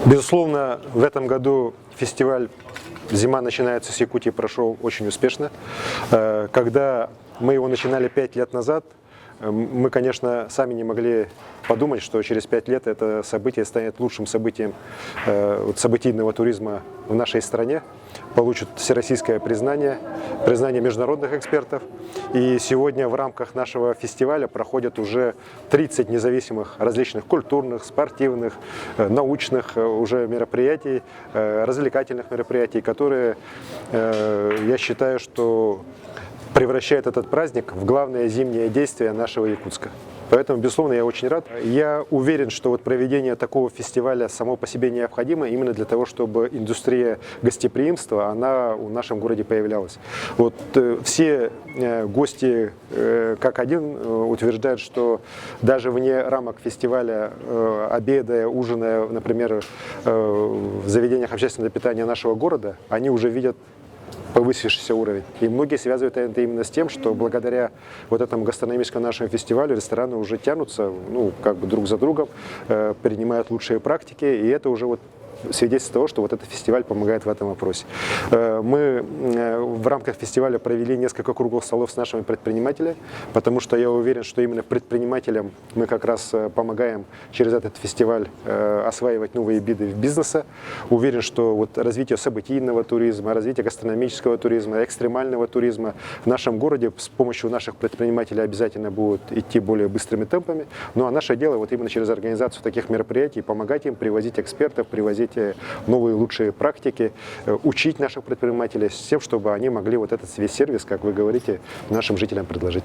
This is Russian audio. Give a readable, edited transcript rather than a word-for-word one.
Безусловно, в этом году фестиваль «Зима начинается с Якутии» прошел очень успешно. Когда мы его начинали 5 лет назад, мы, конечно, сами не могли подумать, что через 5 лет это событие станет лучшим событием событийного туризма в нашей стране, получит всероссийское признание международных экспертов. И сегодня в рамках нашего фестиваля проходят уже 30 независимых различных культурных, спортивных, научных уже мероприятий, развлекательных мероприятий, которые, я считаю, что превращает этот праздник в главное зимнее действие нашего Якутска. Поэтому, безусловно, я очень рад. Я уверен, что вот проведение такого фестиваля само по себе необходимо именно для того, чтобы индустрия гостеприимства, она в нашем городе появлялась. Вот все гости как один утверждают, что даже вне рамок фестиваля, обедая, ужиная, например, в заведениях общественного питания нашего города, они уже видят повысившийся уровень. И многие связывают это именно с тем, что благодаря вот этому гастрономическому нашему фестивалю рестораны уже тянутся, друг за другом, перенимают лучшие практики, и это уже свидетельство того, что вот этот фестиваль помогает в этом вопросе. Мы в рамках фестиваля провели несколько круглых столов с нашими предпринимателями, потому что я уверен, что именно предпринимателям мы как раз помогаем через этот фестиваль осваивать новые виды бизнеса. Уверен, что вот развитие событийного туризма, развитие гастрономического туризма, экстремального туризма в нашем городе с помощью наших предпринимателей обязательно будут идти более быстрыми темпами. Ну а наше дело вот именно через организацию таких мероприятий помогать им, привозить экспертов, привозить новые лучшие практики, учить наших предпринимателей с тем, чтобы они могли вот этот весь сервис, как вы говорите, нашим жителям предложить.